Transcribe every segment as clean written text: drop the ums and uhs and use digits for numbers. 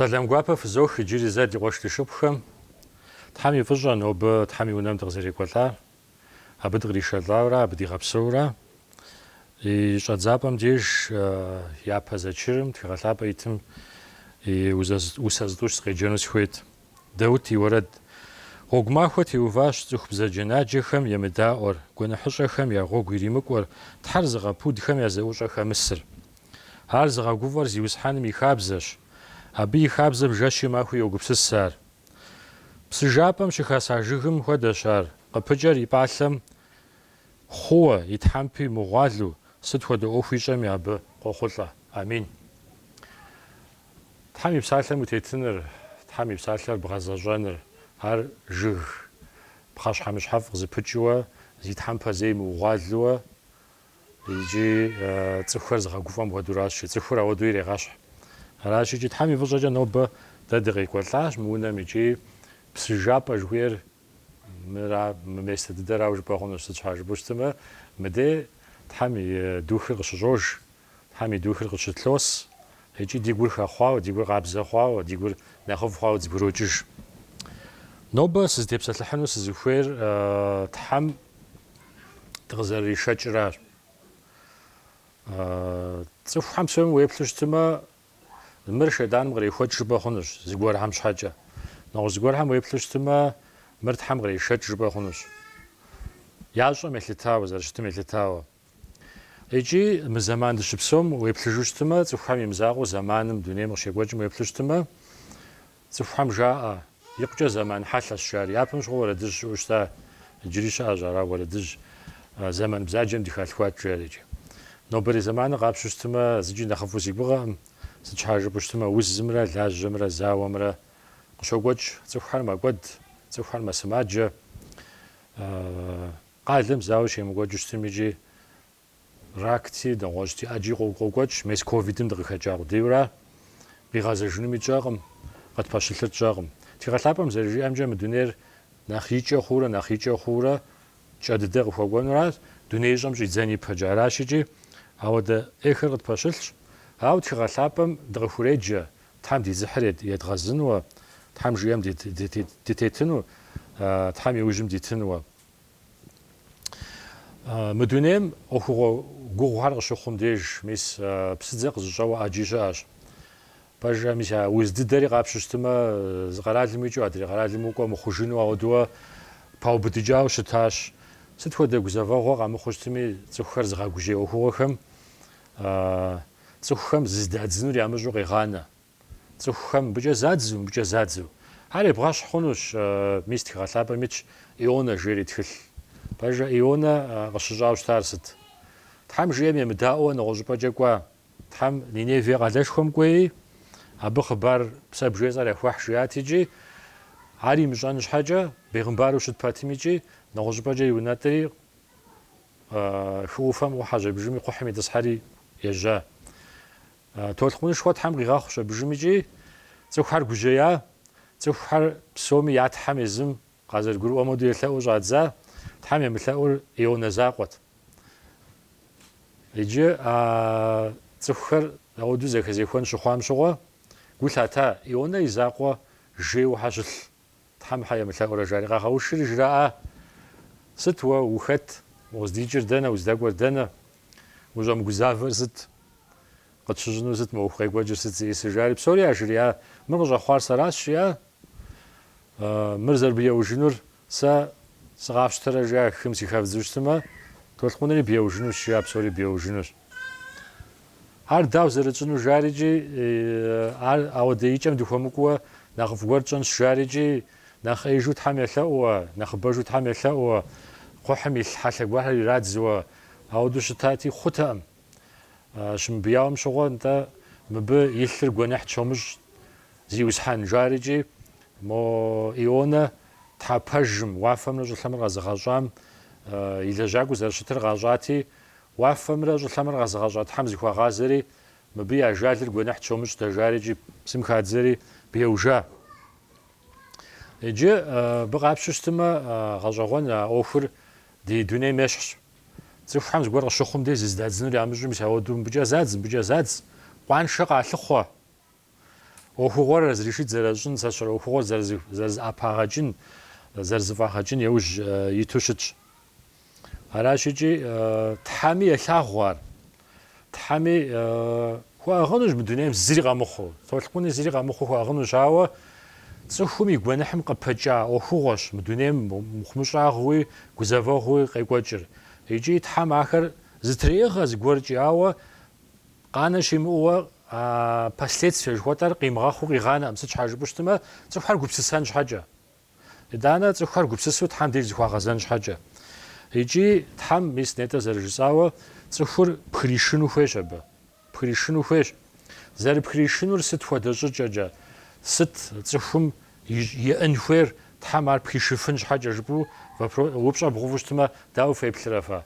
Салам гуапэ фызох иджыри зэ ди къуэш ди шыпххэм Тхьэм и фӀыщӀэ нобэ Тхьэм и унэм дыкъызэрекӀуэлӀар, абы дыкъришэлӀауэ, абы дигъэпсэурэ, и щӀэдзапӀэм деж япэ зэчырым, тхыгъэлъапӀэ итым и усэ зытӀущ къеджэну сыхуейт. Даут и уэрэд. Гъуэгу махуэ теуващ цӀыху бзаджэнаджэхэм емыдаӀуэр, гуэныхьыщӀэхэм я гъуэгу иримыкӀуэр, Тхьэр зыгъэпудхэм я зэӀущӀэ хэмысыр. Ар зыгъэгуфӀэр зиусхьэным и хабзэщ. Абы и хабзэм жэщи махуи йогупсыс ар. Псы жапӀэм щыхаса жыгым хуэдэщ ар. КъыпыкӀэр и пӀалъэм хъууэ, и тхьэмпи мыгъуалу, сыт хуэдэ Ӏуэху ищӀэми абы къохъулӀэ. Амин. Тхьэм и псалъэм утетыныр, Тхьэм и псалъэр бгъэзэщӀэныр, ар жыг пхъэщхьэмыщхьэфӀ къызыпыкӀыуэ, зи тхьэмпэ зэи мыугъуалуэ, иджы цӀыхухэр зыгъэгуфӀэм хуэдуращ. ЦӀыхур ауэдэу ирегъэщхь. Аращ иджы Тхьэм и фӀыщӀэкӀэ нобэ дэ дыкъекӀуэлӀащ мы унэм икӀи псы жапӀэ жыхуейр мы местэ дыдэрауэ жыпӀэ хъунущ. Сыт щхьа жыпӀэу щытымэ, мыдей Тхьэм и духыр къыщыщӀож, Тхьэм и духыр къыщытлъос, икӀи ди гур хэхъуауэ, ди гур къабзэ хъуауэ, ди гур нэхъыфӀ хъуауэ зэбгрокӀыж. Нобэ сыздепсэлъыхьыну сызыхуейр Тхьэм дыкъызэришэкӀыращ. Цӏыхухьэм псоми уеплъу щытымэ, мыр шэданым кърихуэкӀ жыпӀэ хъунущ, зыгуэрхьэм щхьэкӀэ. Нэгъуэщӏ зыгуэрхьэм уеплъу щытымэ, мыр Тхьэм къришэкӀ жыпӀэ хъунущ. Ящӏэм елъытауэ, зэрыщытым елъытауэ. Икӏи мы зэман дыщыпсэум уеплъыжу щытымэ, цӏыхухьэм имызакъуэу зэманым, дунейм къыщекӀуэкӀым уеплъу щытымэ, цӏыхухьэм жаӏэ, икъукӀэ зэман хьэлъэщ жари. Япэм щыгъуэ уэрэдыжь щыӀэу щыта, иджыри щыӏэщ ара уэрэдыжь зэман бзаджэм дихалъхуат жари. Нобэрей зэманыр къапщу щытымэ, зыкӀи нэхъыфӀу си гугъэкъым. Сыт щхьа жыпӀэу щытымэ, узымрэ лажьэмрэ зауэмрэ къыщокӀуэкӀ. Цӏыхухьэр мэкӀуэд, цӏыхухьэр мэсымаджэ. Къалэм зауэ щемыкӀуэкӀыу щытым икӀи ракти, нэгъуэщӀти Ӏэджи къокӀуэкӀ. Мес ковидым дыкъыхэкӀа къудейуэ къигъэзэжыным итщӀэкъым, къытпэщылъыр тщӀэкъым. ТхыгъэлъапӀэм зэрыжиӀэмкӀэ мы дунейр нэхъ икӀэ хъуурэ кӀэ дыдэ къыхуэкӀуэнуращ, дуней ищӀэм щӀидзэн ипэкӀэ. Аращ икӀи ауэдэ Ӏейхэр къытпэщылъщ. Ауэ тхыгъэлъапӀэм дыкъыхуреджэ Тхьэм ди дзыхьыр едгъэзынуэ, Тхьэм жиӀэм дытетыну, Тхьэм и ужьым дитынуэ. Мы дунейм Ӏуэхугъуэ гугъухьэр къыщыхъум деж мис псыдзэ къызыщӀэуэ Ӏэджи щыӀэщ. Пэжрэ мис а уз дыдэри къапщу щытымэ, зы къэралым уикӀыу адрей къэралым укӀуэ мыхъужыну ауэдууэ паубыдыкӀауэ щытащ. Сыт хуэдэ гузэвэгъуэ къамыхъуу щытми, цӀыхухэр зыгъэгужьей Ӏуэхугъуэхэм цӀыхухэм зыздадзынур ямыщӀу къегъанэ. Цӏыхухэм мыбыкӀэ задзэу. Ар ебгъэщхь хъунущ, мис тхыгъэлъапӀэм итщ Ионэ жери тхылъ. Пэжрэ Ионэ къыщыщӀауэ щытар сыт? Тхьэм жиӀэм емыдаӀуэ нэгъуэщӀ щӀыпӀэкӀэ кӀуа. Тхьэм Ниневие къалэшхуэм кӀуэи, абы хъыбар псэбжесӀэр яхуэхь жиӀат икӀи, ар имыщӀэну щхьэкӀэ, бегъымбару щыт пэтым икӀи, нэгъуэщӀ щӀыпӀэкӀэ иунэтӀри, хы Ӏуфэм хьэжьэбыжым и кхъухьым итӀысхьэри ежьа. Толъкъунышхуэ Тхьэм къигъэхъущ абыжым икӀи, цӀыхухьэр гужьея, цӀыхухьэр псоми я Тхьэм езым къазэрыгурыӀуэм хуэдэу елъэӀуу щӀадза, Тхьэм емылъэӀур Ионэ закъуэт. Иджы цӀыхухэр ауэдэу зэхэзехуэн щыхъуам щыгъуэ, гу лъата Ионэ и закъуэ жейуэ щылъ. Тхьэм хьэ емылъэӀурэ жари. Къагъэушри жраӀэ, сыт уэ ухэт, укъыздикӀыр дэнэ, уздэкӀуэр дэнэ, ущӀэмыгузавэр сыт, къытщыщӀыну сыт, мыӀуэху къекӀуэкӀыр сыт зиӀисыжари, псори яжриӀа. Мыр къыщӀэхъуар сэращ жиӀа, мыр зэрыбеужынур сэ сыкъафщтэрэ жиӀа хым сихавдзу щытымэ, толъкъунри беужынущ жиӀа, псори беужынущ. Ар дауэ зэрытщӀыну жарикӀи, ар ауэдэ икӀэм дыхуэмыкӀуэ нэхъыфӀ гуэр тщӀэнщ жарикӀи, нэхъ Ӏеижу Тхьэм елъэӀууэ, нэхъыбэжу Тхьэм елъэӀууэ, кхъухьым илъ хьэлъэ гуэрхэр ирадзууэ, ауэдэу щытати хъутэкъым. Щымыбияуэм щыгъуэ нтӀэ мыбы илъыр гуэныхь чомыщӀ зиусхьэн жарикӀи, мо Ионэ тхьэпэжым, уафэмрэ щӀылъэмрэ къэзыгъэщӀам и лэжьакӀуэ зэрыщытыр къащӀати, уафэмрэ щӀылъэмрэ къэзыгъэщӀа Тхьэм зыхуагъазэри, мыбы я ажалыр гуэныхь чомыщӀ дэжарикӀи, псым хадзэри беужа. Иджы абы къапщу щытымэ, гъэщӀэгъуэн а Ӏуэхур ди дунейм ещхьщ. Цӏыхухьэм зыгуэр къыщыхъум де зыздадзынур ямыщӀу, мис ауэдэу мыбыкӀэ задз, къуаншэ къалъыхъуэ. охугъуэр разрешит зэрыщӏын сэ щӏэрэ охугъуэр зэрызыӏэпагъэкӏын, зэрызыфӏагъэкӏын иужь иту щытщ. Аращикӏи Тхьэми елъагъуэ ар. Тхьэми хуэӏыгъынущ мы дунейм зыри къэмыхъуу. Толъкъуни зыри къэмыхъуу хуэӏыгъынущ, ауэ цӏыхум и гуэныхьым къыпэкӏа ӏуэхугъуэщ мы дунейм мыхъумыщӏагъуи гузэвэгъуи къекӏуэкӏыр. Икӏи Тхьэм ахэр зытреӏыгъэ зыгуэркӏи, ауэ къанэ щимыӏууэ последствие жыхуэтӏэр къимыгъэхъуу къигъанэӏым. Сыт щхьа жыпӏэу щытымэ, цӏыхухэр гупсысэн щхьэкӏэ. Итӏанэ цӏыхухэр гупсысу Тхьэм деж зыхуагъэзэн щхьэкӏэ. Икӏи Тхьэм мис нетӏэ зэрыжысӏауэ цӏыхур пхришыну хуейщ абы. Пхришыну хуейщ. Зэрыпхришынур сыт хуэдэ щӏыкӏэкӏэ, сыт цӏыхум иӏэн хуейр Тхьэм ар пхишыфын щхьэкӏэ жыпӏэу упщӏэ бгъуфу щытымэ, дауэ феплъырэфэ?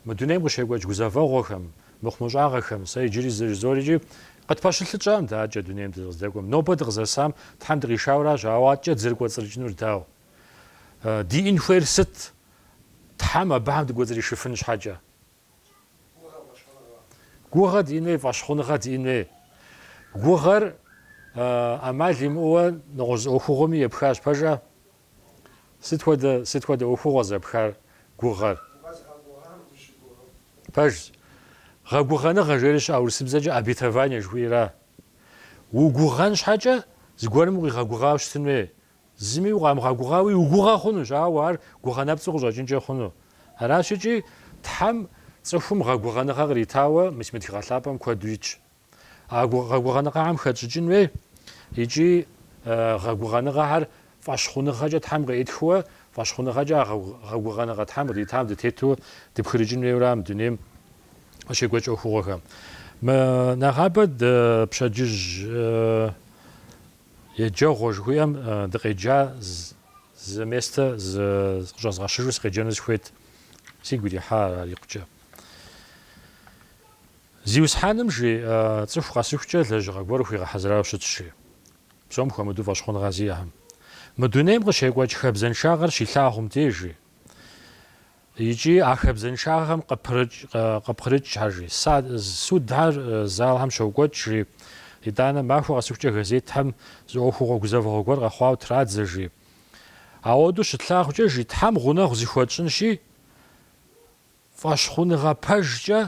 Мы дунейм къыщекӏуэкӏ гузэвэгъуэхэм, мыхъумыщӏагъэхэм сэ иджыри зоричӏи къытпэщылъыкӏам дакӏэ дунейм дыкъыздэкӏуэм. Нобэ дыкъызэсам Тхьэм дыкъишауэращ, ауэ адэкӏэ дзыр кӏуэцӏрыкӏынур дауэ. Ди ӏэн хуейр сыт? Тхьэм абыхьэм дыкӏуэцӏришыфын щхьэкӏэ. Гугъэ диӏэн хуей, фӏэщхъуныгъэ диӏэн хуей. Гугъэр ӏэмал имыӏууэ нэгъуэщӏ ӏуэхугъуэми епхащ. Пэжа сыт хуэдэ ӏуэхугъуэ зэпхар гугъэр? Пэж гъэгугъэныгъэ жери щыӏэ урысыбзэкӏэ обетование жыхуиӏэра. Угугъэн щхьэкӏэ зыгуэрым укъигъэгугъауэ щытын хуей. Зыми укъамыгъэгугъауи угугъэ хъунущ, ауэ ар гугъэнэпцӏу къыщӏэкӏынкӏэ хъуну. Аращикӏи Тхьэм цӏыхум гъэгугъэныгъэ къритауэ мы тхылъапӏэм куэду итщ. А гъэгугъэныгъэхьэм хэтщӏыкӏын хуей, икӏи гъэгугъэныгъэхьэр фӏэщхъуныгъэкӏэ Тхьэм къеӏитхыурэ, фӏэщхъуныгъэкӏэ гъэгугъэныгъэ Тхьэм къритам дытету дыпхрыкӏын хуейуэ мы дунейм къыщекӏуэкӏ ӏуэхугъуэхэм. Нэхъабэ пщэдджыжь еджэгъуэ жыхуиӏэм дыкъеджа зы местэ къыщӏэзгъэщыжу сыкъеджэну сыхуейт. Сигу ирихьа ар икъукӏэ. Зиусхьэным жи цӏыху къэсыхукӏэ лэжьыгъэ гуэр хуигъэхьэзырауэ щытщи. Псом хуэмыдэу фӏэщхъуныгъэ зиӏэхэм. Мы дунейм къыщекӏуэкӏ хэбзэншагъэр щилъагъум дежи. Икӏи а хэбзэншагъэм къыпкърыкӏ жи. Судхьэр залхэм щокӏуэкӏ жи. Итӏанэ махуэ къэсыхукӏэ газетхэм зы ӏуэхугъуэ гузэвэгъуэ гуэр къэхъуауэ традзэ жи. Ауэдэу щытлъагъукӏэ жи Тхьэм гъунэгъу зыхуэтщӏынщи, фӏэщхъуныгъэ пэжкӏэ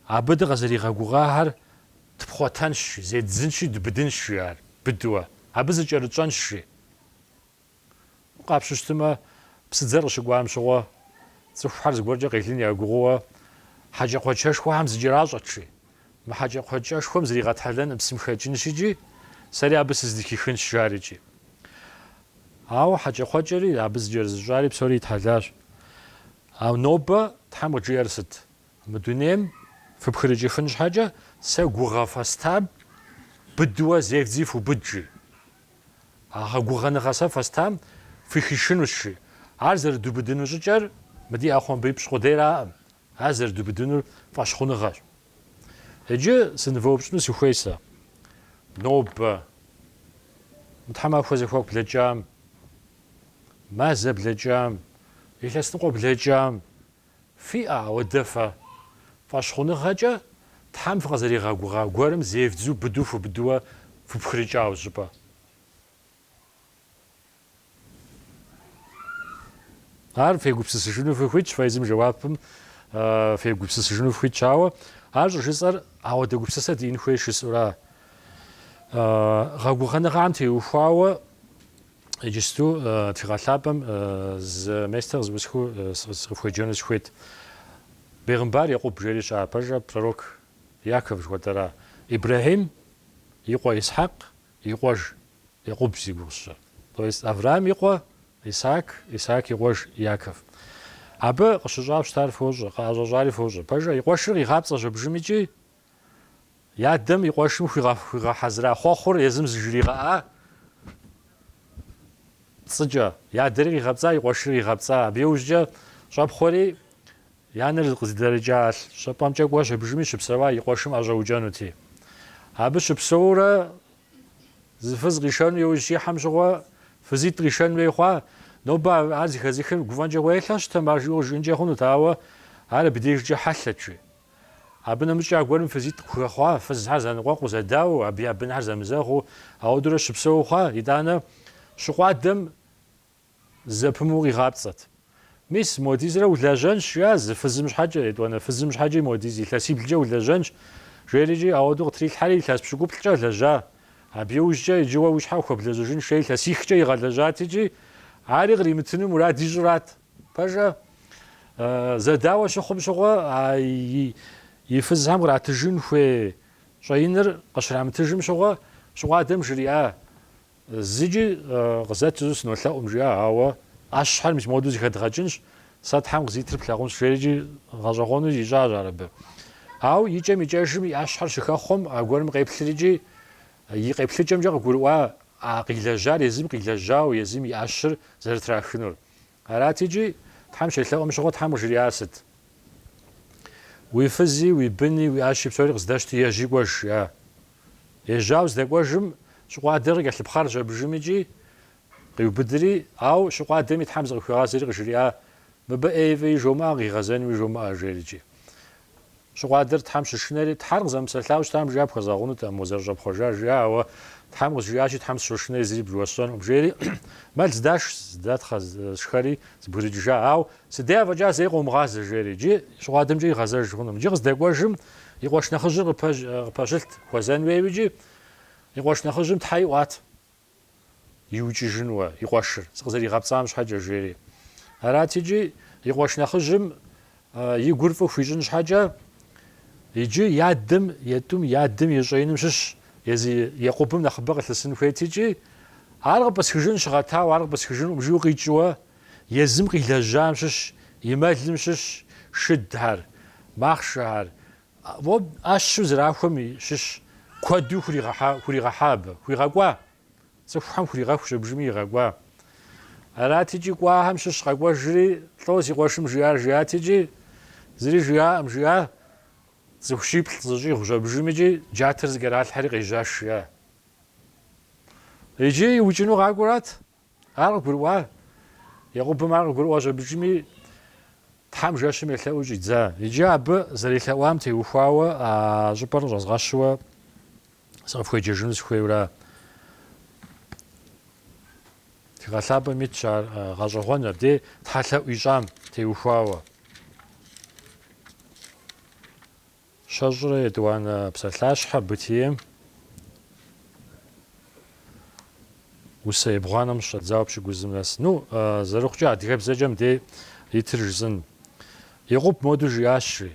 абы дыкъызэригъэгугъахэр тпхъуэтэнщ, зедзынщи дубыдынщ ар быдууэ. Абы зыкӏэрытщӏэнщ жи. Къапщу щытымэ, псыдзэр къыщыкӏуам щыгъуэ цӏыхухьэр зыгуэркӏэ къелын ягугъууэ хьэкӏэкхъуэчэшхуэхэм зыкӏэращӏэт жи. Мы хьэкӏэкхъуэчэшхуэм зригъэтхьэлэн псым хэкӏынщи, сэри абы сыздыхихынщ жаричӏи. Ауэ хьэкӏэкхъуэкӏэри абы зыкӏэрызыщӏари псори итхьэлащ. Ауэ нобэ Тхьэм къыджиӏэр сыт? Мы дунейм фыпхрыкӏыфын щхьэкӏэ сэ гугъэ фэстам быдууэ зевдзи фыубыд жи. А гъэгугъэныгъэ сэ фэстам фихишынущ жи. Ар зэрыдубыдыну щӏыкӏэр мыди ӏэхъуамбиипщӏ къудейраӏым. Ар зэрыдубыдынур фӏэщхъуныгъэщ. Иджы сынывэупщӏыну сыхуей сэ. Нобэ Тхьэм апхуэдэ зэхуаку блэкӏам, мазэ блэкӏам, илъэс ныкъуэ блэкӏам фиӏэ ауэдэфэ. Фӏэщхъуныгъэкӏэ Тхьэм фыкъызэригъэгугъа гуэрым зевдзу быду фыбыдууэ фыпхрыкӏауэ щӏыпӏэ. Ар фегупсысыжыну фыхуитщ, фэзым жэуапым фегупсысыжыну фыхуитщ, ауэ ар щӏыжысӏэр ауэдэ гупсысэ диӏэн хуей жысӏэура. Гъэгугъэныгъэм теухуауэ иджысту тхыгъэлъапӏэм зы местэр къысхуеджэну сыхуейт. Бегъымбар Якъуб жери щыӏэ, пэжэ пророк Яков жыхуэтӏэра. Ибрахьим и къуэ Исхьакъ, и къуэж Якъуб зи гугъу щӏыр. То есть Авраам и къуэ Исаак, Исаак и къуэж Яков. Абы къыщыщӏауэ щытар фощӏэ, къыӏэщӏэщӏари фощӏэ. Пэжэ и къуэшыр къигъапцӏэ жэбжымичӏи, и адэм и къуэшым хуигъэхьэзыра хъуэхъур езым зыжригъэӏа пцӏыкӏэ. И адэри къигъэпцӏа, и къуэшыр къигъэпцӏа. Абы иужькӏэ щӏэпхъуэри и анэр къыздэрыкӏа щӏыпӏэмкӏэ кӏуэ жэбжыми щыпсэуа и къуэшым ӏэщӏэукӏэнути. Абы щыпсэурэ зы фыз къишэну иужь щихьэм щыгъуэ фызитӏ къишэн хуей хъуа. Нобэ ар зыхэзыхым гуфӏэнкӏэ уелъэ щытым, ар жиӏэу жиӏэнкӏэ хъунут, ауэ ар абдежкӏэ хьэлъэт жи. абы нэмыщӏкӏэ аргуэрым фыз итӏ хухуа, фызхьэр зэныкъуэ къузэдауэ, абы я бынхьэр зэмызэгъуу, ауэдурэ щыпсэу хъуа, итӏанэ щыкъуадэм зэпымыу къигъапцӏэт. Мис модизрэ улэжьэнщ, жиӏащ, зы фызым щхьэкӏэ, етӏуанэ фызым щхьэкӏэ модиз илъэсиблкӏэ улэжьэнщ, жерикӏи ауэдэу къытрилъхьэри илъэс пщыкӏуплӏкӏэ лэжьа. Абы иужькӏэ иджы уэ уи щхьэ ухуэблэжьыжын шей илъэсихкӏэ игъэлэжьат икӏи ари къримытыну мурад ищӏрат. Пэжэ зэдауэ щыхъум щыгъуэ и фызхэм къратыжын хуей щӏэиныр къыщрамытыжым щыгъуэ щыкъуадэм жриӏа зыкӏи къызэту сынолъэӏум жиӏа, ауэ ӏэщхьэр мис моду зыхэдгъэкӏынщ, сэ Тхьэм къызитыр плъагъунщ жерикӏи гъэщӏэгъуэну ищӏащ ар абы. Ауэ икӏэм икӏэжым и ӏэщхьэр щыхэхъуэм аргуэрым къеплъыр икӏи и къеплъыкӏэмкӏэ къыгурыӏуа къилэжьар езым къилэжьауэ езым и ӏэщыр зэрытрахынур. Арати икӏи Тхьэм щелъэӏуэм щыгъуэ Тхьэм къыжриӏар сыт? Уи фызи, уи быни, уи ӏэщи псори къыздэщти ежьи кӏуэж жиӏа. Ежьауэ здэкӏуэжым щыкъуадэр къыкӏэлъыпхъар щӏэбыжым икӏи къиубыдри, ауэ щыкъуадэми Тхьэм зыкъыхуигъазэри къыжриӏа мыбы ӏейуи жумыӏэ, къигъэзэнуи жумыӏэ жерикӏи. Щыкъуадэр Тхьэм щышынэри, Тхьэр къызэмысэлъауэ щытам жиӏа пхуэзэгъунут, узэрыщӏэпхъуэжа жиӏа, ауэ Тхьэм къызжиӏащи Тхьэм сыщошынэри зыри бжыуэсщӏэнукъым жери, мэл здаш, здатхъэ сшхэри збгрыкӏыжа, ауэ сыдея фӏэкӏа зэи къыумыгъазэ жери, иджы щыкъуадэмкӏэ игъэзэж хъунукъым. Иджы къыздекӏуэжым и къуэш нэхъыжьыр къыпэщылът хуэзэн хуейуэ икӏи и къуэш нэхъыжьым Тхьэ иӏуат иукӏыжынуэ и къуэшыр, къызэригъэпцӏам щхьэкӏэ жери. Арати икӏи и къуэш нэхъыжьым и гур фӏы хуищӏын щхьэкӏэ иджы ядым етӏум ядым и щӏеиным щыщ езы екъубым нэхъыбэ къылъысын хуейт икӏи ар къыпӏысхыжын щыгъэтауэ, ар къыпӏысхыжын ӏумжыу къикӏыуэ езым къилэжьам щыщ, и мэлым щыщ шыдхьэр, махъшэхьэр, ӏэщу зэрахуэм щыщ куэду хуригъэхьа абы, хуигъэкӏуа. Цӏыхухьэм хуригъэху щыбжми игъэкӏуа. Арати икӏи кӏуахэм щыщ къэкӏуэжри лӏо си къуэшым жиӏар жиӏати икӏи зыри жиӏаӏым жиӏа цӏыху щиплӏ зыщӏигъу щӏэбыжым икӏи джатэр зыкӏэралъхьэри къежьащ жиӏа. Иджы иукӏыну къакӏуэрат, ар къыгурыӏуа. Екъубым ар къыгурыӏуа щӏэбыжми Тхьэм жэщым елъэӏуу щӏидза. Иджы абы зэрилъэӏуам теухуауэ а щӏыпӏэр щӏэзгъэщууэ сыкъыпхуеджэжыну сыхуейуэра. Фи къэлъапӏэм итщ ар гъэщӏэгъуэн абдей тхьэлъэӏу ищӏам теухуауэ. Щэщӏрэ етӏуанэ псалъащхьэ бытием усэ ебгъуанэм щӏэдзауэ пщыгузым нэс. Зэрыхъукӏэ адыгэбзэкӏэ мыдей итыр жысӏэн. Екъуб моду жиӏащи,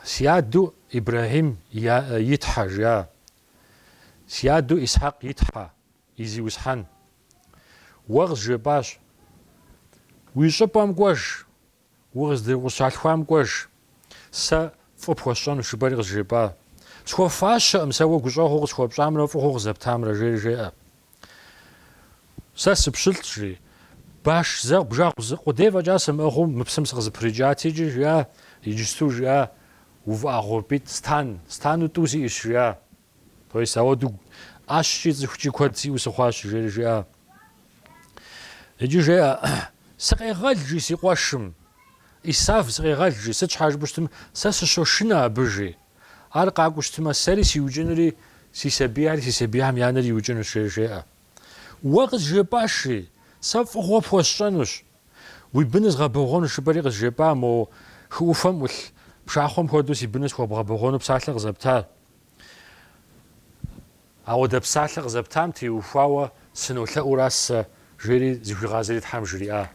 си адэу Ибрахьим итхьэ жиӏа, си адэу Исхьакъ итхьэ изиусхьэн. Уэ къызжепӏащ, уи щӏыпӏэм кӏуэж, укъыщалъхуам кӏуэж, сэ фӏы пхуэсщӏэнущ жыпӏэри къызжепӏа. Схуэфащэӏым сэ уэ гущӏэгъуэу къысхуэпщӏамрэ фӏыгъыу къызэптамрэ жери жеӏэ. Сэ сыпщылӏщи, баш бжэгъу къудей фӏэкӏа сымыӏыгъыу мы псым сыкъызыприджати икӏи жиӏа, иджысту жиӏа увыӏэгъуэпӏитӏ стану тӏу сиӏэщ жиӏа. То есть ауэду ӏэщи цӏыхукӏи куэд сиӏэу сыхъуащ жери жиӏа. Иджы жеӏэ, сыкъегъэлжи си къуэшым, Исав сыкъегъэлжи, сыт щхьа жыпӏэу щытмэ, сэ сыщощынэ абы жи. Ар къакӏуэу щытмэ, сэри сиукӏынури си сабийхьэри си сабийхьэм я нэр иукӏынущ жери жеӏэ. Уэ къызжепӏащи, сэ фӏыгъуэ пхуэсщӏэнущ. Уи быны згъэбэгъуэну жыпӏэри къызжепӏа, мо хы ӏуфэм ӏулъ пшахъуэм хуэдэу си быныр схуэбгъэбэгъуэну псалъэ къызэпта. Ауэдэ псалъэ къызэптам теухуауэ сынолъэӏуращ сэ жери зихуигъазэри Тхьэм жриӏа.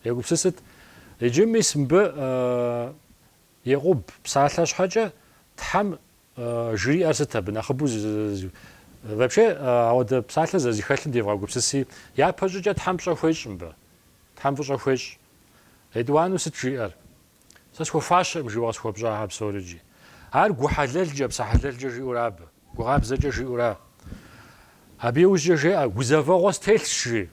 Егупсысыт, иджы мис мыбы екъуб псалъэ щхьэкӏэ Тхьэм жриӏэр сыт абы нэхъыбэу вообще ауэдэ псалъэ зэрызихэлъым девгъэгупсыси япэ щӏыкӏэ Тхьэм пщӏэ хуещӏ мыбы. Тхьэм фӏыщӏэ хуещӏ. Етӏуанэу сыт жиӏэр? Сэ схуэфащэӏым жиӏуэ къысхуэпщӏа псори икӏи. Ар гу хьэлэлкӏэ, псэ хьэлэлкӏэ жиӏэура абы. Гугъабзэкӏэ жиӏэура. Абы иужькӏэ жеӏэ, гузэвэгъуэ стелъщ жи.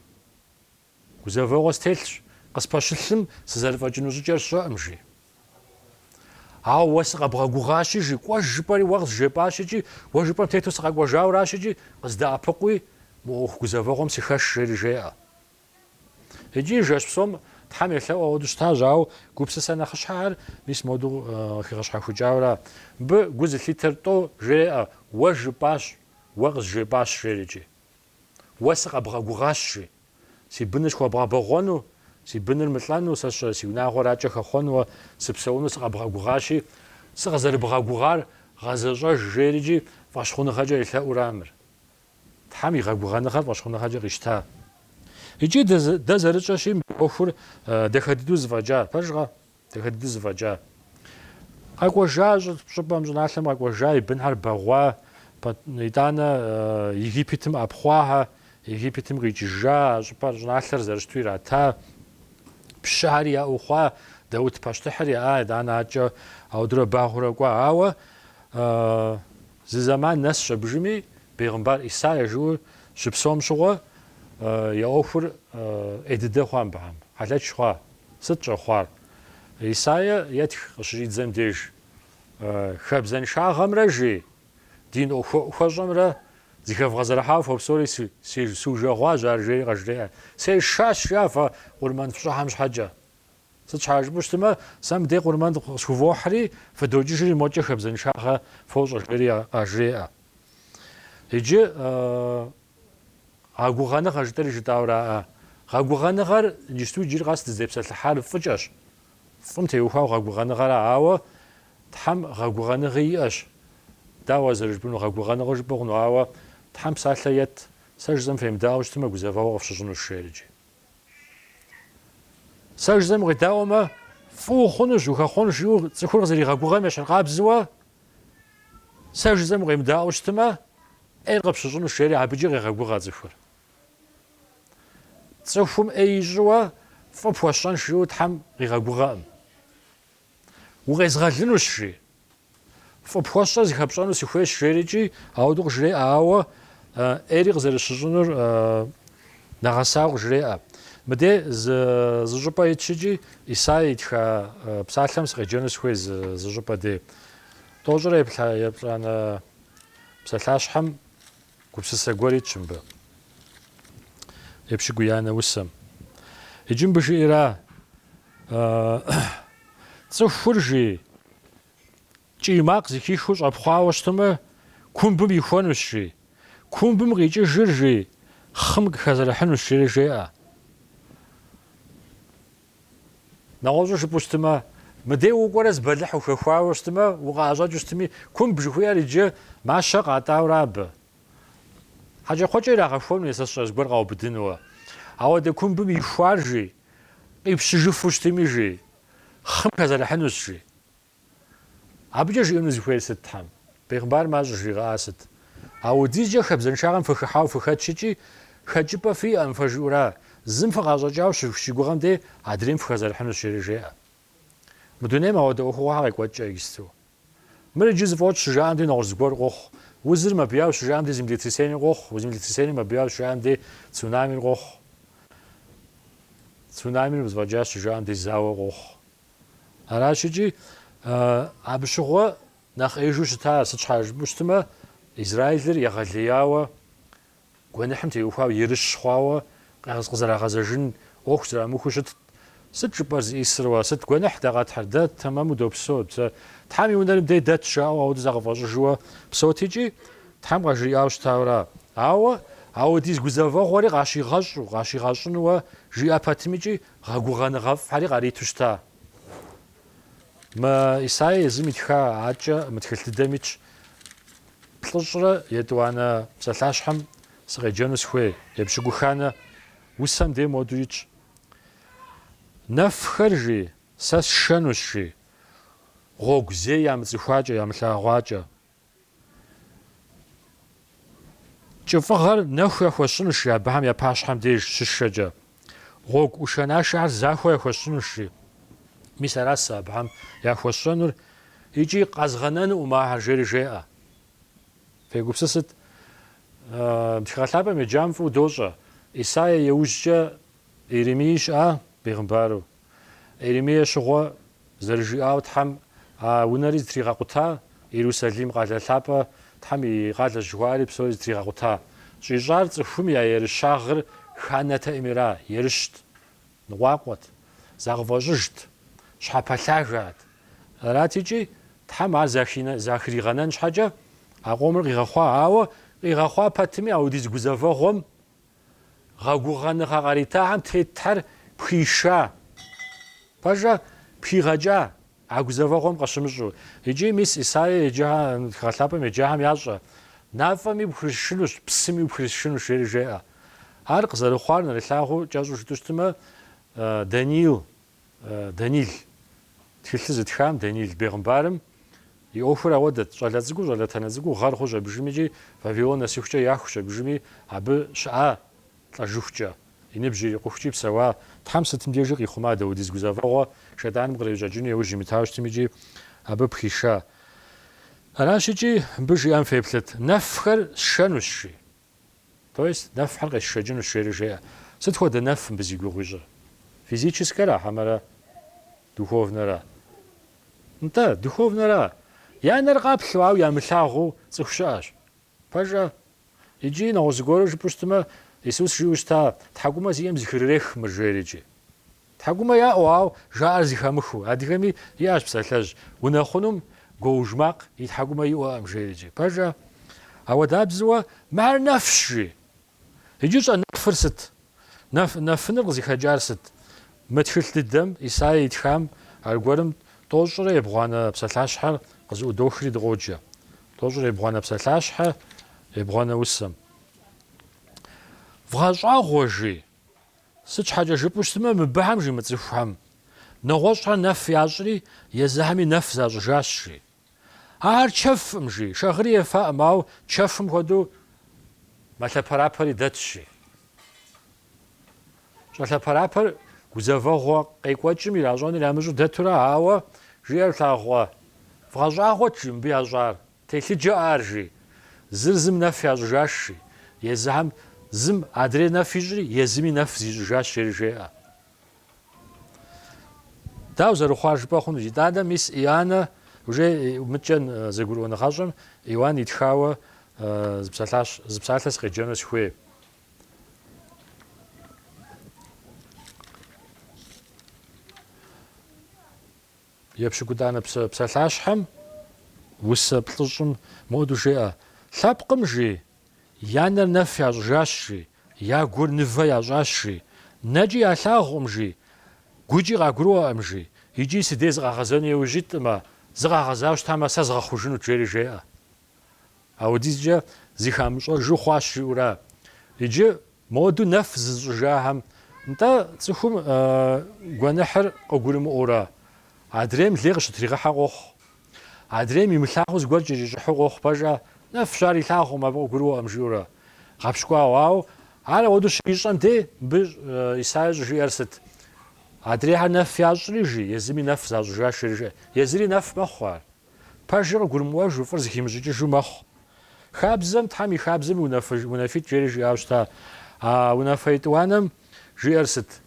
Гузэвэгъуэ стелъщ. Къыспэщылъым сызэрыфӏэкӏыну щӏыкӏэр сщӏэӏым жи. Ауэ уэ сыкъэбгъэгугъащи жи, кӏуэж жыпӏэри уэ къызжепӏащ икӏи, уэ жыпӏэм тету сыкъэкӏуэжауращ икӏи, къыздэӏэпыкъуи мо ӏуэху гузэвэгъуэм сыхэш жери жеӏэ. Иджы жэщ псом Тхьэм елъэӀу ауэду щытащ, ауэ гупсысэ нэхъыщхьэхэр мис моду хигъэщхьэхукӀауэрэ. Мыбы гу зылъитэр тӀэу жеӀэ, уэ жыпӀащ, уэ къызжепӀащ жери иджы. Уэ сыкъэбгъэгугъащ жи. Си быныр схуэбгъэбэгъуэну, си быныр мылӀэну, сэ си унагъуэракӀэ хэхъуэнууэ сыпсэуну сыкъэбгъэгугъащи, сыкъызэрыбгъэгугъар гъэзэщӀэж жери иджы фӀэщхъуныгъэкӀэ елъэӀурамыр. Тхьэм и гъэгугъэныгъэр фӀэщхъуныгъэкӀэ къищта. Иджы дэ зэрыщӀэщи Ӏуэхур дахэ дыдэу зэфӀэкӀа. Пэжкъэ? Дахэ дыдэу зэфӀэкӀа. КъэкӀуэжа щӀыпӀэм щӀыналъэм къэкӀуэжа, и бынхьэр бэгъуа, итӀанэ Египетым Ӏэпхъуахьэ, Египетым къикӀыжа, щӀыпӀэр щӀыналъэр зэрыщту ирата. Пщыхьэри яӀэу хъуа, Дауд пащтыхьыр яӀа, итӀанэ адэкӀэ ауэдурэ багъуэрэ кӀуа. Ауэ зы зэман нэсщ абыжыми, Бейгъымбар Исаия жыӀэу щыпсэум щыгъуэ, я Ӏуэхур Ӏей дыдэ хъуа мыбыхьэм, хьэлъэч хъуа. Сыт щӀэхъуар? Исаия етх къыщыщӀидзэм деж хабзэншагъэмрэ жи, ди хуэщӀэмрэ зыхэвгъэзэрыхьауэ фо псори сужэгъуащ ар жери къэжреӀэ. Сешащ жафэ къурмэн фщӀыхьэм щхьэкӀэ. Сыт щхьа жыпӀэу щытымэ, сэ мыдей къурмэн схувохьри фыдокӀыжри мокӀэ хабзэншагъэ фощӀэ жери къажреӀэ. Иджы гъэгугъэныгъэ жытӏэри жытӏауэ аӏэ. Гъэгугъэныгъэр иджыпсту иджыри къэс дызепсэлъыхьар фӏыкӏэщ. Фӏым теухуа гъэгугъэныгъэр ауэ Тхьэм гъэгугъэныгъи иӏэщ. Дауэ зэрыжыпӏэну гъэгугъэныгъэ жыпӏэ хъуну, ауэ Тхьэм псалъэ ет, сэ жызэм фемыдауэ щытымэ, гузэвэгъуэ къыфщыщӏыну шейр иджы. Сэ жызэм къедаӏуэмэ, фӏыуэ хъунущ, ухэхъуэнущ, жиӏэу цӏыхур къызэригъэгугъэм ещхьыркъабзэуэ, сэ жызэм къемыдаӏуэу щытымэ, ӏейр къыпщыщӏыну шейри абыкӏэ къегъэгугъэ цӏыхур. Цӏыхум ӏей ищӏыуэ фӏы пхуэсщӏэн жиӏэу Тхьэм къигъэгугъэӏым. Укъезгъэлынущ жи. Фӏы пхуэсщӏэ зыхэпщӏэну сыхуейщ жерикӏи, ауэду къыжреӏэ, ауэ ӏейри къызэрыщыщӏынур нэгъэсауэ къыжреӏэ. Мыдей зы щӏыпӏэ ит щыкӏи, Исаия итха псалъэм сыкъеджэну сыхуей зы щӏыпӏэ дей. ТӀощӀрэ еплӏанэ псалъащхьэм гупсысэ гуэр итщ мыбы. Епщыкӏуиянэ усэм. Иджы мыбы жиӏэра, цӏыхур жи, кӏий макъ зыхихыу щӏэпхъуауэ щытымэ, кумбым ихуэнущ жи. Кумбым къикӏыжыр жи, хъым къыхэзэрыхьынущ жери жеӏэ. Нэгъуэщӏу жыпӏэу щытымэ, мыдей укӏуэрэ збэлыхь ухэхуауэ щытымэ, укъыӏэщӏэкӏыу щытыми, кумб жыхуиӏэр иджы мащэ къатӏауэрэ абы. Хьэкӏэкхъуэкӏэ ирагъэхуэну сэ сщӏэ зыгуэр къаубыдынууэ. Ауэдэ кумбым ихуар жи, къипщыжыфу щытыми жи, хъым хэзэрыхьынущ жи. Абыкӏэ жиӏэну зыхуейр сыт Тхьэм? Бейгъымбар мащӏэ жриӏа сыт? Апхуэдизкӏэ хабзэншагъэм фыхыхьауэ фыхэт щыкӏи, хэкӏыпӏэ фиӏэм фэжыӏэурэ, зым фыкъащӏэкӏауэ щыгугъэм де адрейм фыхэзэрыхьынущ жери жеӏэ. Мы дунейм ауэдэ ӏуэхугъуэ къекӏуэкӏкӏэ иджысту. Мыр иджы зыфӏэкӏ щыжаӏэм де нэгъуэщӏ зыгуэр къохъу. Узыр мэбияуэ щыжаӏэм де землетрясение къохъу. Землетрясение мэбияуэ щыжаӏэм де цунамир къохъу. Цунамир зыфӏэкӏа щыжаӏэм де зауэ къохъу. Аращ иджы абы щыгъуэ нэхъ ӏеижу щыта, сыт щхьа жыпӏэу щытымэ, Израилыр егъэлеяуэ, гуэныхьым теухуауэ, ерыщ хъуауэ, къызэрагъэзэжын ӏуэху зэрамыхуэу щытт. Сыт жыпӏэр зыӏисрауэ, сыт гуэныхь дакъэтхьэр? Дэ тэмэму допсэу. Тхьэм и унэр дей дэт жаӏэу ауэду закъыфӏэщӏыжууэ псотикӏи, Тхьэм къажриӏауэ щытауэра. Ауэ апхуэдиз гузэвэгъуэри къащигъэщӏынууэ жиӏэ пэтымикӏи, гъэгугъэныгъэфӏхьэри къариту щыта. Мы Исаия езым итха акӏэ мы тхылъ дыдэм итщ. Плӏыщӏрэ етӏуанэ псалъащхьэм сыкъеджэну сыхуей. Епщыкӏуханэ усэм де моду итщ. Нэфхэр жи, сэ сшэнущ жи, гъуэгу зей ямыцӏыхуакӏэ, ямылъагъуакӏэ. КӀыфӀыгъэр нэху яхуэсщӏынущ жи, абыхэм я пащхьэм деж щыщэкӏэ. Гъуэгу ӏушэнашэхьэр захуэ яхуэсщӏынущ жи. Мис аращ сэ абыхэм яхуэсщӏэнур, икӏи къэзгъэнэну махэр жери жеӏэ. Фегупсысыт, Тхыгъэлъапӏэм еджам фӏыуэ дощӏэ. Исаия иужькӏэ Иеремий щыӏа бейгъымбару. Иеремие щыгъуэ зэрыжиӏауэ Тхьэм а унэри зытригъэкъута, Иерусалим къалэ лъапӏэ Тхьэм и къалэ жыхуаӏэри псори зытригъэкъута. ЩӀищӀар цӏыхум я ерыщагъыр ханэ Тэӏымира, ерыщт, ныкъуакъуэт. загъыфӏэщӏыжт, щхьэпэлъажат. Арати Тхьэм ар захригъэнэн щхьэкӏэ а къомыр къигъэхъуа. Ауэ къигъэхъуа пэтми апхуэдиз гузэвэгъуэм гъэгугъэныгъэ къаритӏахьэм тетхьэр пхуиша. Пэжэ пхуигъэкӏа а гузэвэгъуэм къыщымыщӏу. Иджы мис Исаи тхыгъэлъапӏэм еджахьэм ящӏэ нафӏэми ухрисшынущ, псыми ухрисшынущ жеӏэ. Ар къызэрыхъуар нэрылъагъуу кӏэщӏу жыпӏэу щытымэ Данил тхылъыр зытхам Данил бегъымбарым и ӏуэхур ауэдэт. Щӏалэ цӏыкӏуу, щӏалэтэнэ цӏыкӏуу гъэр хъущ абыжыми икӏи Вавилон нэсыхукӏэ яхущ абыжыми абы щыӏа лӏэжыхукӏэ. И ныбжь ирикъухукӏи псэуа. Тхьэм сытым дежи къихъума Даудиз гузэвэгъуэ шэданым къреущӏэкӏыну яужь имытауэ щытым икӏи абы пхуиша. Аращ мыбы жиӏэм феплъыт нэфхэр сшэнущ жи. То есть нэфхэр къесшэкӏынущ жеӏэ. Сыт хуэдэ нэф мыбы зи гугъу ищӏыр? Физическэра хьэмэрэ духовнэра? НтӀэ, духовнэра. Я нэр къаплъу, ауэ ямылъагъуу цӏыху щыӏэщ. Пэжэ иджы нэгъуэщӏ зыгуэру жыпӏэу щытымэ Исус жиӏэу щыта тхьэкӏумэ зиӏэм зыхыррех мыжейр икӏи. Тхьэкӏумэ яӏэу, ауэ жаӏэр зыхэмыхыу. Адыгэми иӏэщ псалъэжь. Унэ хъунум гуэуж макъ и тхьэкӏумэ иӏуэӏым жейр икӏи. Пэжэ ауэдабзэуэ мыхьэр нэфщ жи. Иджы щӏэ нэфыр сыт? Нэфыныр къызыхэкӏар сыт? Мы тхылъ дыдэм Исаи итхам аргуэрым тӏощӏрэ ебгъуанэ псалъащхьэр къызыӏудохри дыкъоджэ. Тӏощӏрэ ебгъуанэ псалъащхьэ, ебгъуанэ усэм. Вгъэщӏагъуэ жи. Сыт щхьэкӏэ жыпӏэу щытымэ мыбыхьэм жи мы цӏыхухьэм. Нэгъуэщӏхьэр нэф ящӏри езыхьэми нэф защӏыжащ жи. Ар чэфым жи. Шагъыри ефаӏым, ауэ чэфым хуэдэу мэлъэпэрапэри дэтщ жи. Щӏалъэпэрапэр гузэвэгъуэ къекӏуэкӏым иращӏэныр ямыщӏу дэтурэ, ауэ жиӏэр плъагъуэ. Вгъэщӏагъуэт жи мыбы ящӏар. Телъыджэ ар жи. Зыр зым нэф ящӏыжащ жи. Езыхьэм зым адрей нэф ищӏри, езыми нэф зищӏыжащ жеӏэ. Дауэ зэрыхъуар жыпӏэ хъуну. ИтӀанэ мис Ианэ уже мыкӏэ зэгурыӏуэныгъэщӏэм Иоанн итхауэ зы псалъэ сыкъеджэну сыхуей. Епщыкӏутӏанэ псалъащхьэм усэ плӏыщӏым моду жеӏэ. Лъэпкъым жи я нэр нэф ящӏыжащ жи, я гур нывэ ящӏащ жи, нэкӏи ялъагъуӏым жи, гукӏи къагурыӏуэӏым жи. Иджы сыдей зыкъагъэзэну иужь итӏымэ, зыкъагъэзауэ щытамэ сэ згъэхъужынут жери жеӏэ. Апхуэдизкӏэ зихамыщӏэжу хъуащ жиӏэурэ. Иджы моду нэф зыщӏыжахэм нтӏэ цӏыхум гуэныхьыр къыгурымыӏуэурэ. Адрейм лей къыщытригъыхьэ къохъу. Адрейм имылъагъуу зыгуэр кӏэкӏыщӏыхьу къохъу. Пэжа нэф щар илъагъуэм, абы къыгурыӏуэӏым жиӏэурэ. Гъэпщкӏуауэ. Ауэ ар ауэдэу щыищӏэм дей мыбы Исаи щӏыжиӏэр сыт? Адрейхьэр нэф ящӏри жи, езыми нэф защӏыжащ жери жеӏэ. Езыри нэф мэхъу ар. Пэжыр къыгурымыӏуэжу, фӏыр зыхимыщӏыкӏыжу мэхъу. Хабзэм, Тхьэм и хабзэм унафитӏ жери жиӏауэ щыта. А унафэ етӏуанэм жиӏэр сыт?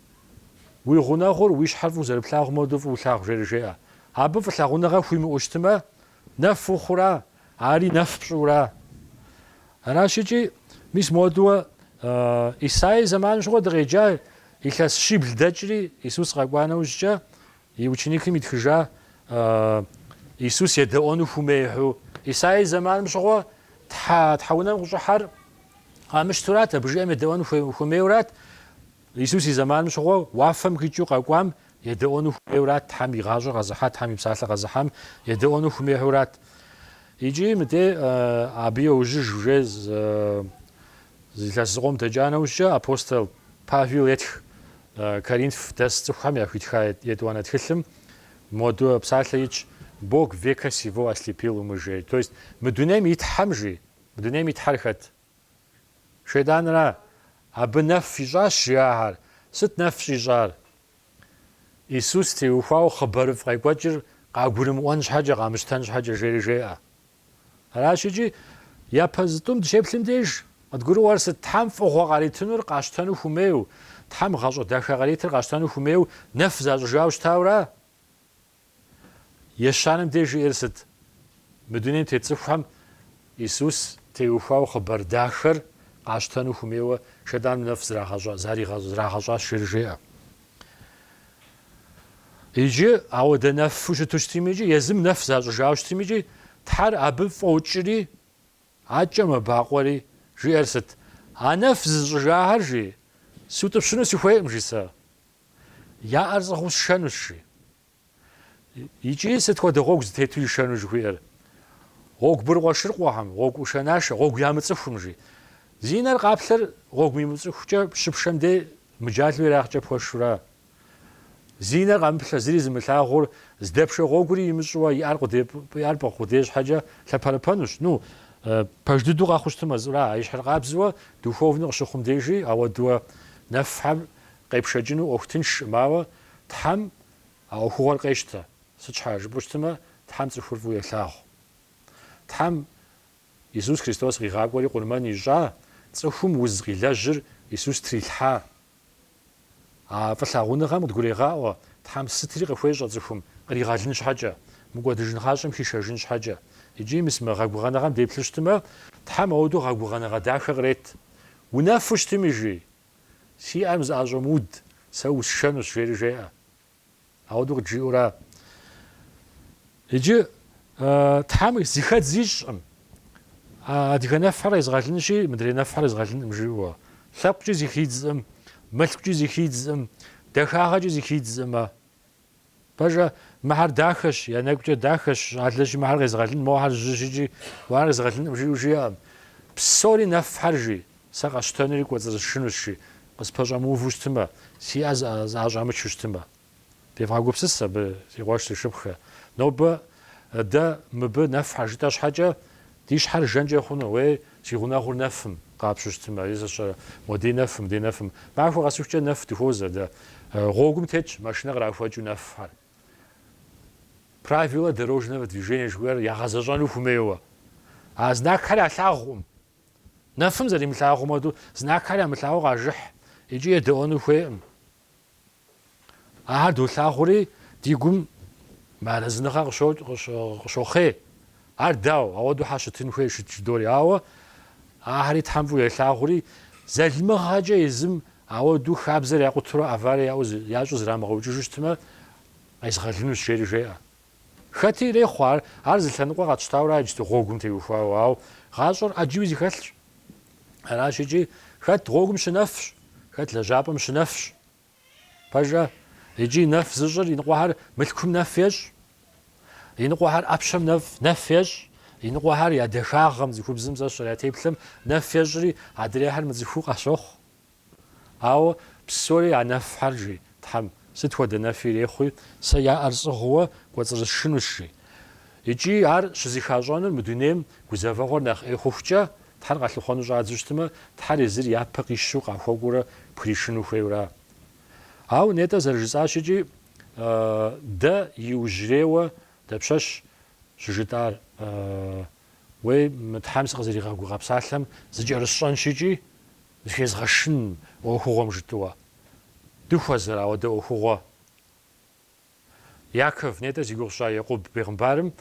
Уи гъунэгъур уи щхьэр фӏыуэ зэрыплъагъу моду фӏыуэ улъагъу жери жеӏэ. Абы фӏылъагъуныгъэ хуимыӏуэу щытымэ нэф ухъура, ари нэф пщӏыура. Аращ мис модуэ Исаи зэманым щыгъуэ дыкъеджа илъэс щибл дэкӏри Исус къэкӏуа нэужькӏэ и ученикым итхыжа Исус едэӏуэну хумейхьу. Исаи зэманым щыгъуэ тхьэунэм къыщӏыхьэр къамыщтурат, абы жиӏэм едэӏуэну хуемейуэрат. Исус и зэманым щыгъуэ уафэм хикӏыу къэкӏуам едэӏуэну хуейуэрат. Тхьэм и гъащӏэр къэзыхьа, Тхьэм и псалъэ къэзыхьам едэӏуэну хумейхьурат. Иджы мыдей абы йожыж уже илъэс зыкъом дэкӏа нэужькӏэ апостол Павел етх Коринф дэс цӏыхухэм яхуитха етӏуанэ тхылъым моду псалъэ итщ Бог века сего ослепил умыжей. То есть мы дунейм итхьэм жи, мы дунейм итхьэр хэт? Шэданрэ. Абы нэф ищӏащ жиӏахэр. Сыт нэф щищӏар? Исус теухуауэ хъыбарыфӏ къекӏуэкӏыр къагурымыӏуэн щхьэкӏэ, къамыщтэн щхьэкӏэ жери жеӏэ. Аращ япэ зытӏум дыщеплъым деж къыдгурыӏуэр сыт? Тхьэм фӏыгъуэ къаритынур къащтэну хумейуэ, Тхьэм гъэщӏэ дахэ къаритыр къащтэну хумейуэ нэф защӏыжауэ щытауэрэ? Ещанэм деж жиӏэр сыт? Мы дунейм тет цӏыхухэм Исус теухуауэ хъыбар дахэр къащтэну хумейуэ шэданым нэф зрагъэщӏащ жери жеӏэ. 이제 아우데 나프시 투스티미지 예즘 나프자죠 자우스티미지 탈 아브 포치리 아점아 바ყვ리 지얼스트 아나프즈 자하지 수트스는 시회임지사 야아르즈 호스샤누시 이제 세트코데 록즈 테투이샤누지 회르 록 브르과시르과함 록 우샤나시 록 야무츠품지 지나르 갑슬 록 미무츠후자 십샴데 무잘비라흐자 포슈라 زينة قامت لزريز مثلاً زدبشة غوغري يمشوا يارقو خديش حاجة لبالبانوش نو باش دو غاخوش تمازورا ايش حرقابزوا دو خوفنا شخم ديجي او دو نفهم قيب شجنو اوختنش ماوا تحم او هو القيشتا سچ حاجة بوشتما تحم تفورفو يلاغ تحم يسوس كريستوس غيغاغوري قولمان يجا تسوفم وزغي لاجر يسوس تريلحا فلاغونغام تقوليغا تحم ستري قفويج ازفهم قريغالن شحاجه مقودجن خاشم خيشاجن شحاجه يجي مسما غاغوغانغام ديبلشتما تحم اودو غاغوغانغا داخغريت ونافشتميجي سي امز ازمود سو شنوس فيرجيا اودو جيورا يجي تحم زيخات زيشم ديغنا فريز غالنشي مدرينا فريز غالن مجيوا ثقجي زيخيزم ملكجي زيخيزم دخاغجي زيخيزم باجا مهر داخش يعني نكجي داخش عدلش مهر غزغالن مو هر جيجي وهر غزغالن مجيوجيا بسوري نفحرجي ساقاشتانري كوزر شنوشي بس باجا موفوشتما سي از اجامچشتما ديفاغوبسس بيغوش شبخه نوب دا مب نفحرجي تاش حاجه ديش حر جنجه خونه وي سيغونا غور نفم قابشتما يزش مودي نفم دي نفم معرفو غاسوچ نفت هوزا دا غوغم تيچ ماشينا غرافوجو نفحر правила дорожного движения жгвер я газажану фумеева а знак халя лагум нафм зарим лагумаду знак халя млагуга жих иджи доону хуем а ду лагури дигум маразнаха шохе ардау аваду хаштин хуе шичдори ава аҳри тамбу лагури залмахаҷа изм аваду хабзар яқутро авари яжуз рамагуҷуштма айсгалинус шерижеа خاطي ري خوار عرض لنقوا غاتشتاورا جتو غوغم تيوفاو او غاشور اجيوزي خالش انا شيجي خات غوغم شنفش خات لجابم شنفش باجا يجي نف زجر ينقوهر ملكم نفيج ينقوهر ابشم نفيج ينقوهر يا دخاغم زيكوب زمزا شرياتي بلم نفيجري عدريهر مزيفو قاشوخ او بسوري على نف حرجي تحم ستودا نافيري خوي سيا ارز هو كوزر شنوشي يجي ار شزيخاجون مدونيم غوزافغور نخ اخوفجا تحرق لخونو جازشتما تحريزر يابقيشو قاخوغورا بريشنو خويورا او نيتا زرجزاشجي دا يوجريوا دبشش شجدار وي متحمس غزري غاغو غابسالم زجرشان شيجي زيز غشن اوخوغم جتوا دخوازر او دو خوغا ياكف نيتا زيغوشا يقوب بيغمبارم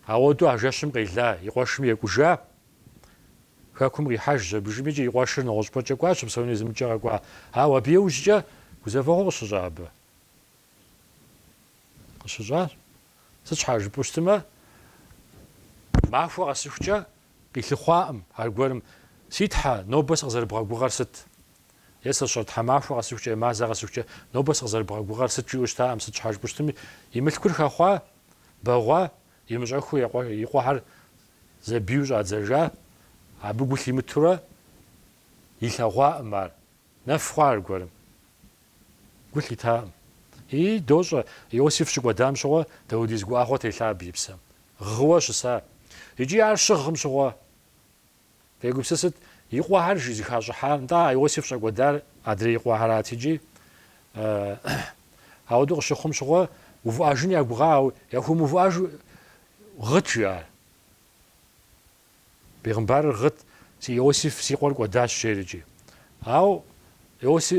او دو اجاشم قيلا يقواشم يكوجا كاكم ريحاج بجميجي يقواشن غوشبوجا كواش بسوني زمجا كوا هاو بيوجا كوزافو شجاب شجار سچحاج بوشتما معفو غاسوجا قيلخوام هالغورم سيتحا نوبس غزر بغارست يسا شرط حمافو غاسوجا مازا غاسوجا نوبس غزر بغارست جوشتا ام سچحاج بوشتمي يملكور خوا باغوا يمجاخو يقوهر زبيوجا زجا ابو بوشيمتورا يلاغوا مار نفخوار غورم قلتا اي دوجا يوسف شغدام شغوا داوديز غواخو تيلا بيبسم غواش سا يجي عرشغم شغوا بيغوبسست يقوهر جيزي خاجة حال دا يوسف شغدار ادري يقوهر تيجي هاودو شخم شغوا وفاجن يغبغاو يخو مفاج غتيا بيغمبار غت سي يوسف سيقول قداش شيرجي او يوسف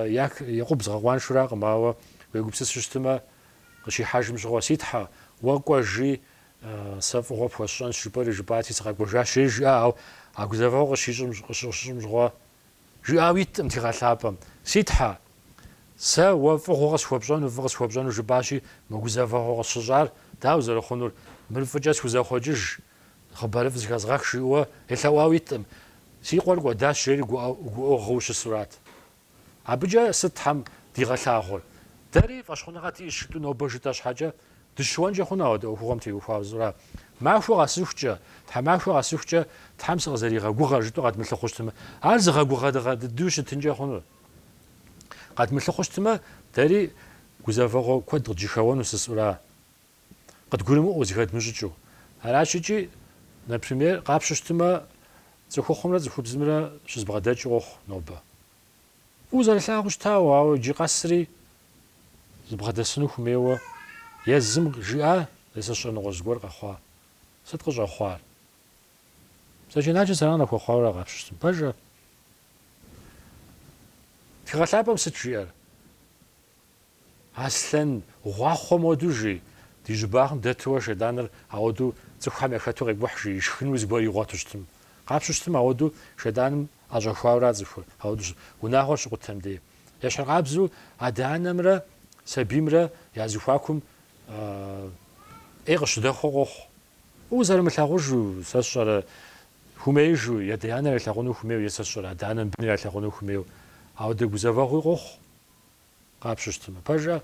ياك يقوب زغوان شراق ماو ويغوبسس شتما شي حاجم شغوا سيتحا وقواجي صف هو بوشان شبر جباتي صغا شيجي او اغزافو شيجم شغوا جاويت امتغالابم سيتحا سا وفقه سوبجان وفق سوبجان وجباشي مغزافه غشجار داو زرخونور مرفجاس وزاخوجج خبر في زغاخ شيوا يلاواويتم سي قرقو داش شيري غو غوش الصورات ابجا ستحم ديغلاخور داري فاشخونغاتي يشتو نوبجتاش حاجه دشوانجا خوناود وغمتي وفاوزرا معفو غاسوخجا تمعفو غاسوخجا تمسغ زريغا غوغاجتو قد ملخوشتم ارزغا غوغا دوش تنجا خونو قد ملخوشتما داري غوزافغو كود جيخاون وسسورا قد قولمو وزيغات مججو هراشيجي например قابشتما زخوخمرا زخوبزمرا شزبغداجوخ نوبا وزرلاغشتاوا وجي قصري زبغداسنو خميوا يزم جاء لسشن غزغور قخوا صدق جخوار سجناج سرانا خخورا قابشتم باجا تغلابم ستجير اصلا غواخو مودوجي ديجباخن دتوش دانر اودو زخام يخاتو غبوحجي يشخنو زبوري غوتشتم قابشتم اودو شدانم اجخوارا زفور اودو وناغوش قتمدي يشرقابزو ادانمرا سبيمرا يازخواكم ايغش دخوخ وزر ملخوجو سشر هميجو يديانا لخونو هميو يسشر ادانم بني لخونو هميو اودو غزافغو غوخ قابشتم باجا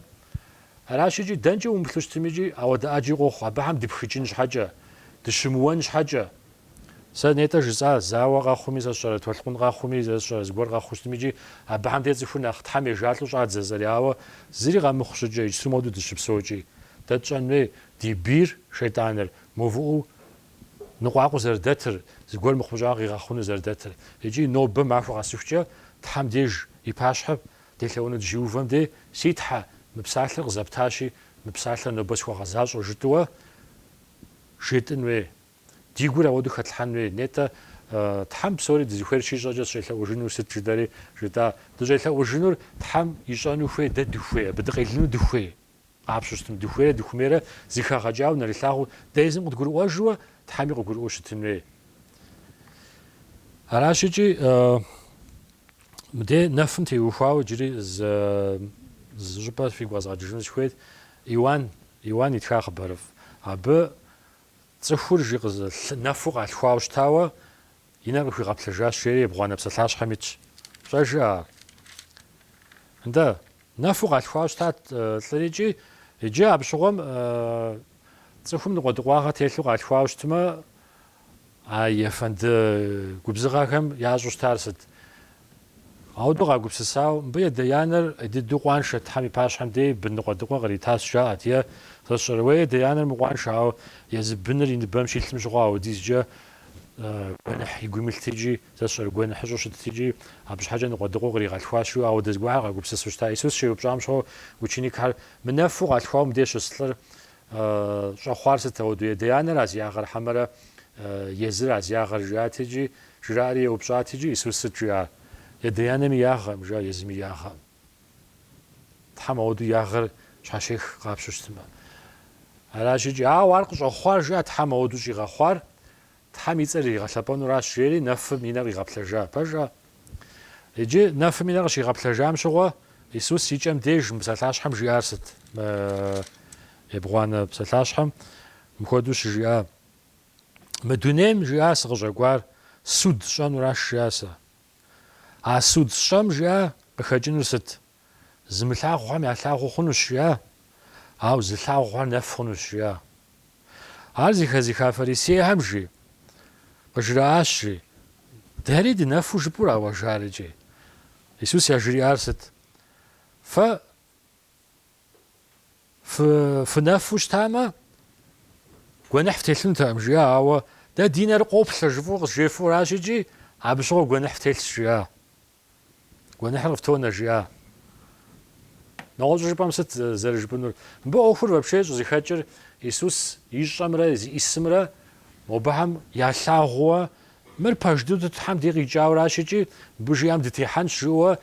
هراشيجي دنجي ومبلوشتميجي اود اجي غوخ ابهم دبخيجنش حاجه دشموانش حاجه سنيتا جزا زاوا غاخومي زشر تولخون غاخومي زشر زغور غاخوشتميجي ابهم ديزفون اختحمي جاتلو جات زرياوا زري غامخشجي سمودو دشبسوجي دتشانوي دي بير شيطانر موفو نقاقو زردتر زغور مخجاغي غاخونو زردتر يجي نوب معفو غاسوفجا تحم ديج يباشحب ديلونو جيوفم دي سيتحا مبسالر غزبتاشي مبسالر نوبس وغزاش وجتوا شيتنوي ديغورا ودو خاتلحنوي نيتا تحم سوري دزخير شي جاجا شيلا وجنور ستجداري جدا دجيلا وجنور تحم يشانو خوي ددخوي بدقيلنو دخوي قابشتم دخوي دخميره زيخا غاجاو نريلاغو دايزم قدغور واجوا تحمي قدغور وشتنوي هراشيجي مدي نفنتي وخاو جري زجبات في غازاجن شويت ايوان يتخاخ برف اب صفور جيغز نفوق على الخواوشتاوا ينابو في غابلجا شيري بغانا بسلاش حميتش فجا عند نفوق على الخواوشتات تلريجي يجي بشغم صفوم نغدغواغا تيلو على الخواوشتما اي فند غبزغاكم ياجوشتارست اودو غاغبسساو بيا ديانر ددوقوان شتحمي باش حمدي بنقدقوا غريتاس جاءت يا تشروي ديانر مقوان شاو يزبنر ينبام شي تمشغاو ديزجا بنح يقوملتيجي تشر غون حجوش تيجي ابش حاجه نقدقوا غري غالخواشو او دزغوا غاغبسسو شتا يسوس شي بجامشو وچيني كار منفو غالخوام ديش سلر شخوارس تودو ديانر از ياغر حمره يزر از ياغر جاتيجي جراري وبشاتيجي يسوس جا يديانم ياغم جا يزمي ياغم تحمودو ياغر شاشيخ قابشتما هراشيجي وارق شخوار جا تحمودو جي غخوار تحمي صري غلبانو راش شيري نف مينا غابلجا باجا يجي نف مينا شي غابلجا مشغوا يسوس يجم ديج مسلاش حم جيارست يبغوانا بسلاش حم مخدوش جيا مدونيم جياس غجاغوار سود شان راش جياسا اسود شام جا بخجن ست زملاغ غام يلاغ خنوش يا او زلاغ غام نفخنوش يا هذه خزي فريسي همجي بجراشي داري دي نفوش برا وجارجي يسوس يجري ارست ف نفوش تاما ونحفتلن تامجي او دا دينار قوبل جفوق جيفو راجي ابشو ونحفتلش يا ونحرف تونا جيا نقول جبام ست زرج بنور بو اخر вообще زخاجر يسوس يشمره اسمره وبهم يلاغوا مر باجدو تحم ديغي جاوراشي بجيام دتيحن شو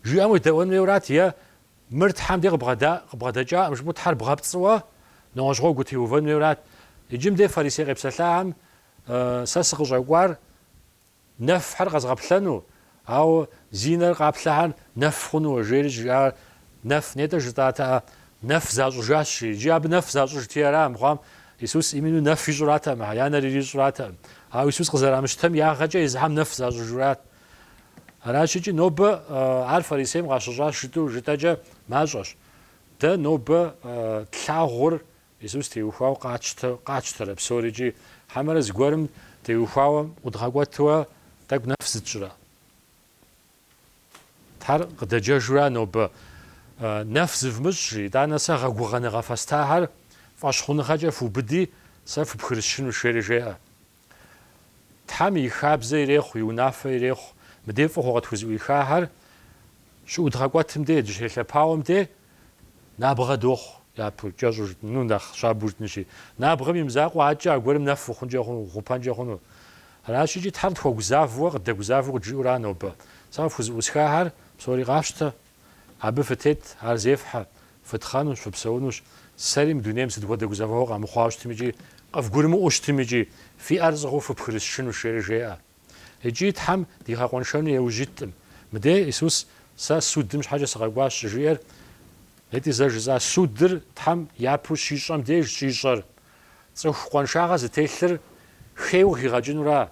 جيام دون ميورات يا مرت حم ديغ بغدا جا مش متحر بغبصوا نوجو غوتي وفن ميورات يجم دي فاريسي غبسلام ساسق جاغوار نف حرق غبلانو او زينر قابلان نفخنو جيرج نف نيتا جتاتا نف زاجو جاشي جاب نف زاجو جتيرا مقام يسوس إيمينو نف جراتا مع يانا ريجي جراتا هاو يسوس قزرا مشتم يا غجا يزحم نف زاجو جرات هراشيجي نوب عارف ريسيم غاشجا شتو جتاجا ماجوش ده نوب تلاغور يسوس تيوخاو قاچت بسوريجي حمر زغورم تيوخاو ودغاغوتوا تاك نفس تجرا تار قدجا جرا نوب نفس فمشي دانا سا غغغنا غفاستاهر فاشخون خاجا فوبدي سف بخرشن شيرجا تامي خابزي ريخ يوناف ريخ مديفو خوغت خوزوي خاهر شو دغاغوتم دي جيلا باوم دي نابغا دوخ يا بوجاجو نوندخ شابوت نشي نابغا يمزاق واجا غورم نف خونجو خوبانجو خونو هراشيجي تحرت خو غزافو قد غزافو جورانو با صافو وسخاهر بسوري غاشتا عبي فتيت عزيفحة فتخانوش فبسونوش سالم دونيم سدودا غزافو قام خواش تمجي قف غورمو اوش تمجي في ارزغو فبخرشنو شيرجيا هجي تحم دي غاقونشون يوجيتم مدي يسوس سا سودم حاجه صغاواش جير هدي زاجزا سودر تحم يابو شيشام ديج شيشر صخ قونشاغا زتيلر خيو غيغاجنورا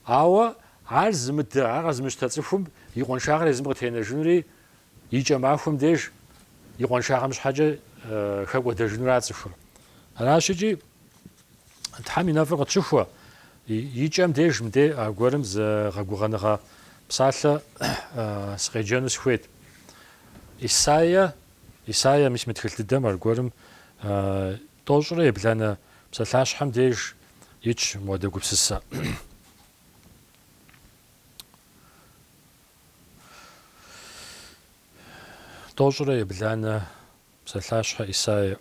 اوا عرض مت عرض مشتتصفهم يقون شاغر لازم بغتينا جنوري يجي معهم ديش يقون شاغر مش حاجه خاقو دجنورا تصفر انا شجي تحمي نافر تشوفوا يجي ام ديش مدي غورم ز غغغنغا بصاله سقيجانوس خويت إسايا مش متخلت الدمر غورم توجري بلانا بصلاش حم ديش يج مودا غبسسا توجري بلانا بصلاش إسايا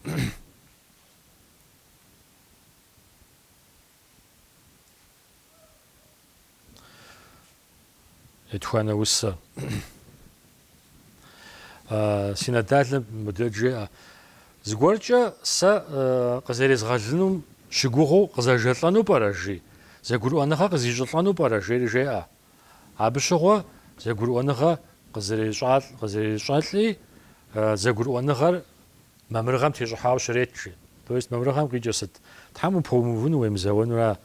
يتوانا وسا سينادال مدجي زغورجا سا قزيريز غالنوم شغوغو قزاجلانو باراجي زغورو انخا قزيجلانو باراجي رجيا ابشغو زغورو انخا قزيريشالي زغورو انخا مامرغام تيجحاو شريتشي تويست مامرغام قيجست تامو بوموونو ويمزاونرا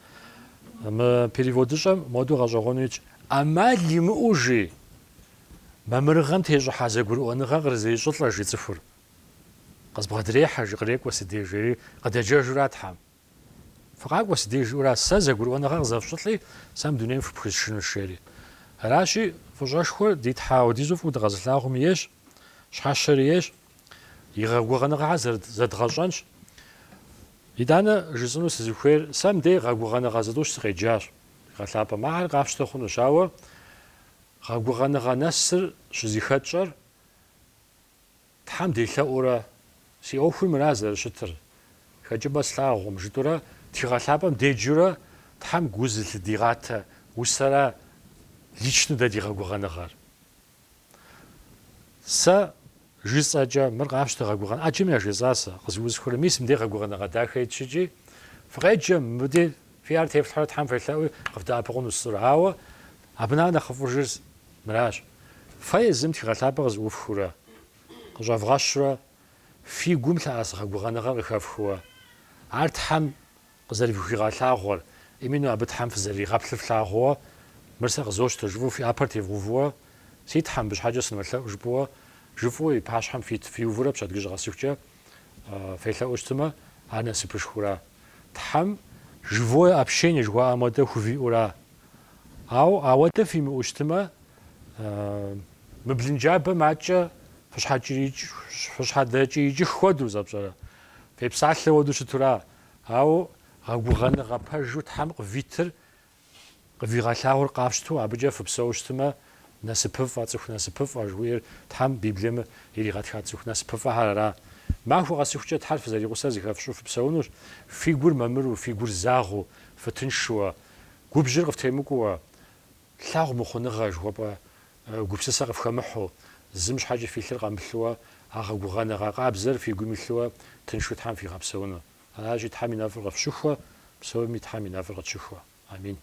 ام переводышам моду гажогонич амали мужи мамргам тежха зэгуру оныга гырзыйшылла жицфур قصبغدريحة جغريك وسديجي قد جاجرات حام فقاق وسديجورا سازغور وانا غزافشطلي سام دونين في بخشن الشيري راشي فجاشخو ديت حاو ديزوف ودغزلاغم يش شحاشريش يغوغنا غازر زدغجانش يدانا جزنو سزخير سام دي غوغنا غازدوش سخيجاش غلابا ما غافشتو خنو شاو غوغنا غنسر شزيخاتشر تحم ديلاورا سي اوفي مرازر شتر خجبا سلاغم جدورا تيغالابام ديجورا تحم غوزل ديغاتا وسرا лично дадига гуганагар са жисаджа мыргавшта гуган аджимя жисаса кызуз хурмис мдега гуганага дахайчижи фрэджа муди фиар тефлхат хам фэлави гавда апгон усрава абнана хфужис мраж файзим тигалабагз уфхура qjavghashra fi gumla asga guganaga khafkhwa art ham qzarifkhiga lagor imino abet ham fzari gaphlflagor مرسق زوجته جبوا في أبارتي فوفوا سيت حم بش حاجة سنة مثلا جبوا جبوا يباش حم في وفورة بشات جيج غاسيوكجا فيلا أجتماع أنا سبش خورا تحم جبوا أبشين جوا أماده خوفي أورا أو أوده في مجتمع مبلنجابة معجة فش حاجة يجي خودو زبزرا في بساعة ودو شتورا أو غوغان غباجو تحم فيتر غفيغالاور قافشتو أبجا فبسوشتما ناسبف أتصخ ناسبف أجوير تحم بيبلم يلي غاتخ أتصخ ناسبف هارا ما هو غاسيوخجا تحرف زي غوسازي خافشو فبسونوش فيغور ممرو فيغور زاغو فتنشوا غوبجر غفتيمكو لاغ مخونغا جوابا غوبسسا غفخمحو زمش حاجه في الخير غاملوا اغا غوغانغا قابزر في غوملوا تنشو تحم في غابسونو انا جيت حامي نافر غفشوخوا بسومي تحامي نافر غتشوخوا امين